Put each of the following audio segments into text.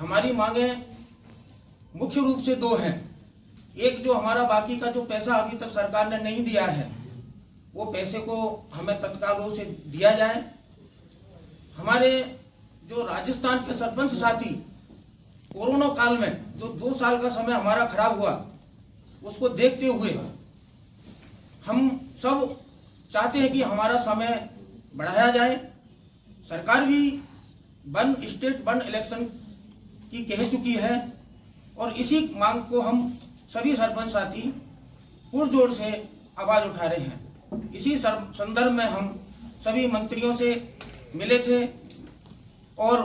हमारी मांगें मुख्य रूप से दो हैं। एक, जो हमारा बाकी का जो पैसा अभी तक सरकार ने नहीं दिया है, वो पैसे को हमें तत्काल से दिया जाए। हमारे जो राजस्थान के सरपंच साथी कोरोना काल में जो 2 साल का समय हमारा खराब हुआ, उसको देखते हुए हम सब चाहते हैं कि हमारा समय बढ़ाया जाए। सरकार भी स्टेट वन इलेक्शन की कह चुकी है और इसी मांग को हम सभी सरपंच साथी पुरजोर से आवाज उठा रहे हैं। इसी संदर्भ में हम सभी मंत्रियों से मिले थे और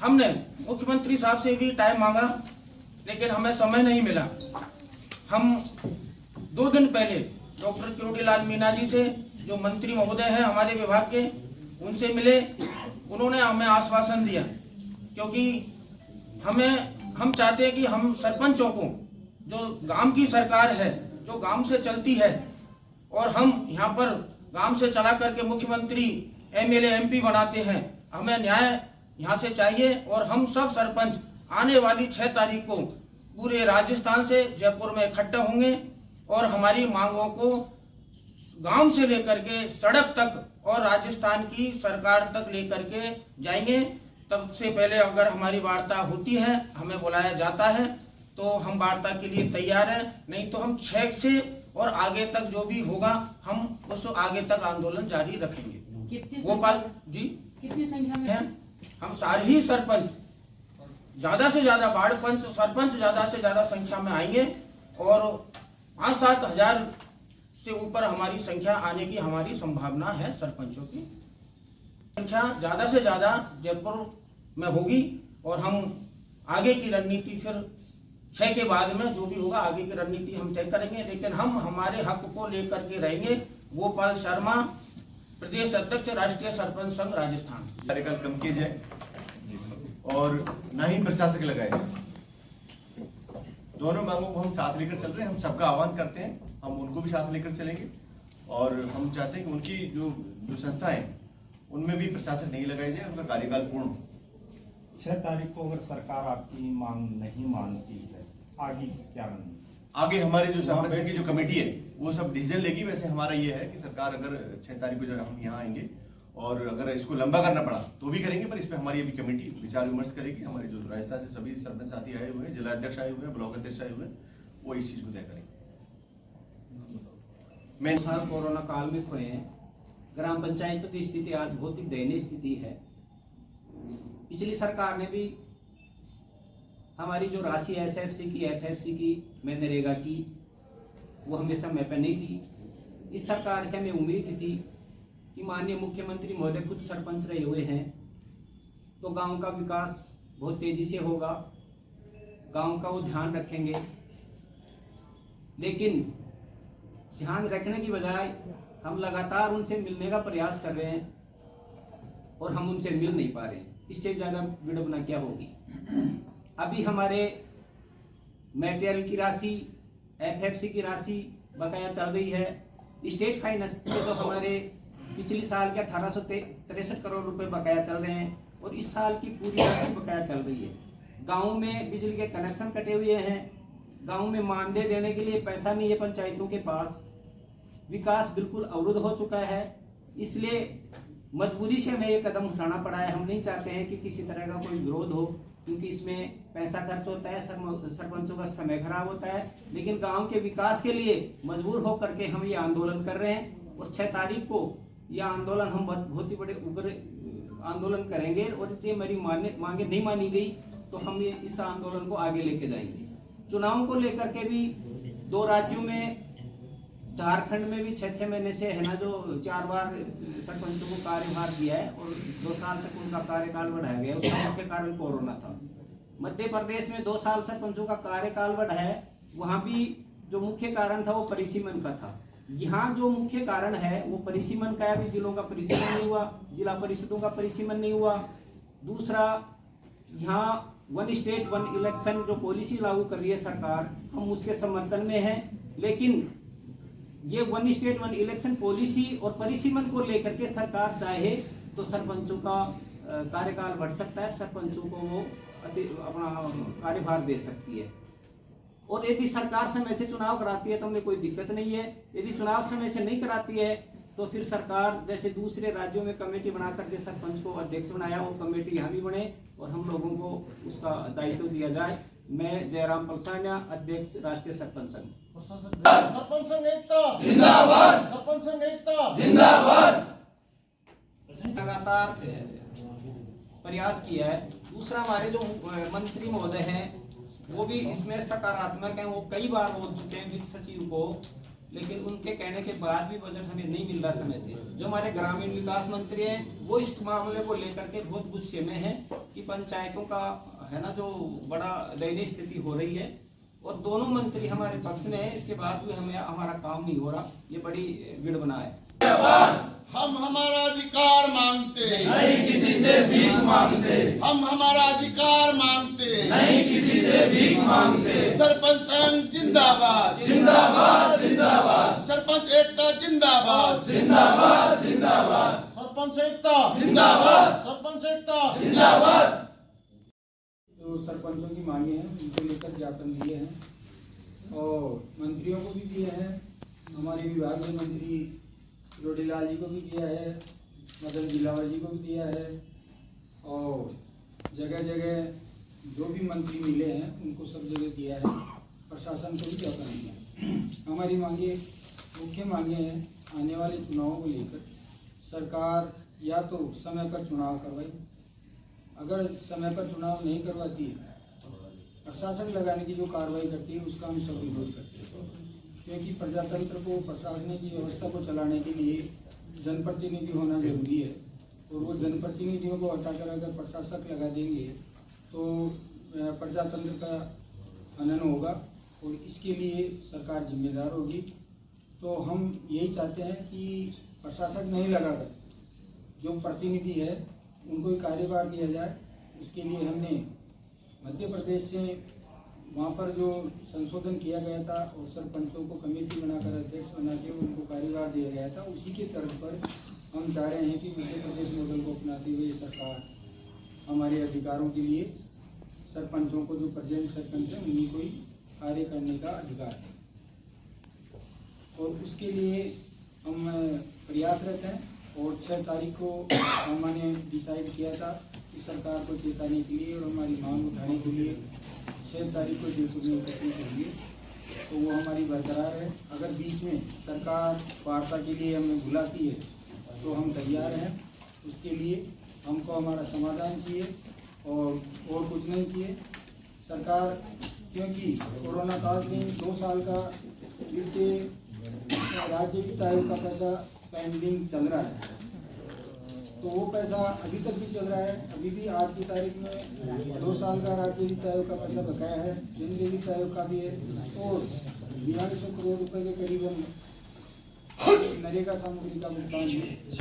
हमने मुख्यमंत्री साहब से भी टाइम मांगा, लेकिन हमें समय नहीं मिला। हम 2 दिन पहले डॉक्टर चोटीलाल मीणा जी से, जो मंत्री महोदय हैं हमारे विभाग के, उनसे मिले। उन्होंने हमें आश्वासन दिया, क्योंकि हम चाहते हैं कि हम सरपंचों को, जो गांव की सरकार है, जो गांव से चलती है, और हम यहाँ पर गांव से चला करके मुख्यमंत्री एमएलए एमपी बनाते हैं, हमें न्याय यहाँ से चाहिए। और हम सब सरपंच आने वाली 6 तारीख को पूरे राजस्थान से जयपुर में इकट्ठा होंगे और हमारी मांगों को गांव से लेकर के सड़क तक और राजस्थान की सरकार तक लेकर के जाएंगे। तब से पहले अगर हमारी वार्ता होती है, हमें बुलाया जाता है, तो हम वार्ता के लिए तैयार हैं। नहीं तो हम 6 से और आगे तक जो भी होगा, हम उस आगे तक आंदोलन जारी रखेंगे। गोपाल जी, कितनी संख्या में हैं? हम सारे ही सरपंच ज्यादा से ज्यादा, वार्ड पंच सरपंच ज्यादा से ज्यादा संख्या में आएंगे और 5-7 हजार से ऊपर हमारी संख्या आने की हमारी संभावना है। सरपंचों की संख्या ज्यादा से ज्यादा जयपुर में होगी और हम आगे की रणनीति फिर 6 के बाद में जो भी होगा आगे की रणनीति हम तय करेंगे। लेकिन हम हमारे हक को लेकर के रहेंगे। गोपाल शर्मा, प्रदेश अध्यक्ष, राष्ट्रीय सरपंच संघ राजस्थान। कार्यकाल कम किए जाए और न ही प्रशासक लगाए जाए। दोनों मांगों को हम साथ लेकर चल रहे हैं। हम सबका आह्वान करते हैं, हम उनको भी साथ लेकर चलेंगे और हम चाहते हैं कि उनकी जो संस्थाएं, उनमें भी प्रशासक नहीं लगाई जाए, उनका कार्यकाल पूर्ण हो। 6 तारीख को अगर सरकार आपकी मांग नहीं मानती है, आगे क्या रणनीति? आगे हमारे जो सरपंच की जो कमेटी है वो सब डिसीजन लेगी। वैसे हमारा ये है कि सरकार अगर 6 तारीख को जो हम यहाँ आएंगे और अगर इसको लंबा करना पड़ा तो भी करेंगे, पर इस पर हमारी अभी कमेटी विचार विमर्श करेगी। हमारे जो राजस्थान से सभी सरपंच साथी आए हुए हैं, जिला अध्यक्ष आए हुए हैं, ब्लॉक अध्यक्ष आए हुए हैं, वो इस चीज को तय करेंगे। कोरोना काल में खोए हैं। ग्राम पंचायतों की स्थिति आज बहुत ही दयनीय स्थिति है। पिछली सरकार ने भी हमारी जो राशि एसएफसी की, एफएफसी की, मनरेगा की, वो हमें समय पर नहीं दी। इस सरकार से हमें उम्मीद थी कि माननीय मुख्यमंत्री महोदय खुद सरपंच रहे हुए हैं तो गांव का विकास बहुत तेजी से होगा, गांव का वो ध्यान रखेंगे। लेकिन ध्यान रखने की बजाय हम लगातार उनसे मिलने का प्रयास कर रहे हैं और हम उनसे मिल नहीं पा रहे हैं। इससे ज़्यादा विडंबना क्या होगी? अभी हमारे मटेरियल की राशि, एफएफसी की राशि बकाया चल रही है। स्टेट फाइनेंस के तो हमारे पिछले साल के 1863 करोड़ रुपए बकाया चल रहे हैं और इस साल की पूरी राशि बकाया चल रही है। गाँव में बिजली के कनेक्शन कटे हुए हैं, गाँव में मानदेय देने के लिए पैसा नहीं है पंचायतों के पास, विकास बिल्कुल अवरुद्ध हो चुका है। इसलिए मजबूरी से हमें ये कदम उठाना पड़ा है। हम नहीं चाहते हैं कि किसी तरह का कोई विरोध हो, क्योंकि इसमें पैसा खर्च होता है, सरपंचों का समय खराब होता है। लेकिन गांव के विकास के लिए मजबूर होकर के हम ये आंदोलन कर रहे हैं और 6 तारीख को यह आंदोलन हम बहुत ही बड़े उग्र आंदोलन करेंगे और यदि हमारी मांगे नहीं मानी गई तो हम ये इस आंदोलन को आगे लेके जाएंगे। चुनाव को लेकर के भी 2 राज्यों में, झारखंड में भी 6-6 महीने से है ना, जो 4 बार सरपंचों को कार्यभार दिया है और 2 साल तक उनका कार्यकाल बढ़ाया गया। उसका मुख्य कारण कोरोना था। मध्य प्रदेश में 2 साल सरपंचों का कार्यकाल बढ़ा है, वहाँ भी जो मुख्य कारण था वो परिसीमन का था। यहाँ जो मुख्य कारण है वो परिसीमन का है। अभी जिलों का परिसीमन नहीं हुआ, जिला परिषदों का परिसीमन नहीं हुआ। दूसरा, यहाँ 1 स्टेट 1 इलेक्शन जो पॉलिसी लागू कर रही है सरकार, हम उसके समर्थन में हैं। लेकिन ये 1 स्टेट 1 इलेक्शन पॉलिसी और परिसीमन को लेकर के सरकार चाहे तो सरपंचों का कार्यकाल बढ़ सकता है, सरपंचों को वो अपना कार्यभार दे सकती है। और यदि सरकार समय से चुनाव कराती है तो हमें कोई दिक्कत नहीं है। यदि चुनाव समय से नहीं कराती है तो फिर सरकार जैसे दूसरे राज्यों में कमेटी बना करके सरपंच को अध्यक्ष बनाया, वो कमेटी यहाँ भी बने और हम लोगों को उसका दायित्व दिया जाए। मैं जयराम पलसानिया, अध्यक्ष राष्ट्रीय सरपंच संघ। सरपंच संघ एकता जिंदाबाद, सरपंच संघ एकता जिंदाबाद। लगातार प्रयास किया है। दूसरा, हमारे जो मंत्री महोदय हैं वो भी इसमें सकारात्मक हैं। वो कई बार बोल चुके हैं वित्त सचिव को, लेकिन उनके कहने के बाद भी बजट हमें नहीं मिल रहा समय से। जो हमारे ग्रामीण विकास मंत्री हैं वो इस मामले को लेकर के बहुत गुस्से में हैं कि पंचायतों का है ना जो बड़ा दयनीय स्थिति हो रही है, और दोनों मंत्री हमारे पक्ष में है, इसके बाद भी हमें हमारा काम नहीं हो रहा। ये बड़ी विडंबना है। हम हमारा अधिकार मांगते नहीं किसी से भीख मांगते, हम हमारा अधिकार मांगते नहीं किसी से भीख मांगते। सरपंच संघ जिंदाबाद जिंदाबाद जिंदाबाद, सरपंच एकता जिंदाबाद जिंदाबाद जिंदाबाद, सरपंच एकता जिंदाबाद, सरपंच एकता जिंदाबाद। जो सरपंचों की मांगे हैं उनको लेकर ज्ञापन दिए हैं और मंत्रियों को भी दिए हैं। हमारे विभाग के मंत्री रोडीलाल जी को भी दिया है, मदन दिलावर जी को भी दिया है, और जगह जगह जो भी मंत्री मिले हैं उनको सब जगह दिया है। प्रशासन को भी ज्ञापन दिया है। हमारी मांगे, मुख्य मांगे हैं, आने वाले चुनावों को लेकर सरकार या तो समय पर चुनाव करवाए, अगर समय पर चुनाव नहीं करवाती है, प्रशासन लगाने की जो कार्रवाई करती है उसका हम सब विरोध करते हैं, क्योंकि प्रजातंत्र को, प्रशासनिक की व्यवस्था को चलाने के लिए जनप्रतिनिधि होना जरूरी है, और वो जनप्रतिनिधियों को हटाकर अगर प्रशासक लगा देंगे तो प्रजातंत्र का हनन होगा और इसके लिए सरकार जिम्मेदार होगी। तो हम यही चाहते हैं कि प्रशासक नहीं लगाकर जो प्रतिनिधि है उनको ही कार्यभार दिया जाए। उसके लिए हमने मध्य प्रदेश से वहाँ पर जो संशोधन किया गया था और सरपंचों को कमेटी बनाकर अध्यक्ष बना के उनको कार्यभार दिया गया था, उसी के तर्ज पर हम चाह रहे हैं कि मध्य प्रदेश मॉडल को अपनाते हुए सरकार हमारे अधिकारों के लिए सरपंचों को, जो प्रेजेंट सरपंच हैं उन्हीं को ही कार्य करने का अधिकार है, और उसके लिए हम प्रयासरत हैं। और 6 तारीख को हमने डिसाइड किया था कि सरकार को चेताने के लिए और हमारी मांग उठाने के लिए 6 तारीख को जयपुर में एकत्रित होंगे, तो वो हमारी बरकरार है। अगर बीच में सरकार वार्ता के लिए हमें बुलाती है तो हम तैयार हैं। उसके लिए हमको हमारा समाधान चाहिए और कुछ नहीं चाहिए। सरकार, क्योंकि कोरोना काल में 2 साल का राज्य वित्त आयोग का पैसा पेंडिंग चल रहा है, तो वो पैसा अभी तक भी चल रहा है। अभी भी आज की तारीख में 2 साल का राज्य वित्त आयोग का पैसा बकाया है, केंद्रीय वित्त आयोग का भी है, और 4200 करोड़ रुपए के करीबन नरेगा सामग्री का भुगतान है।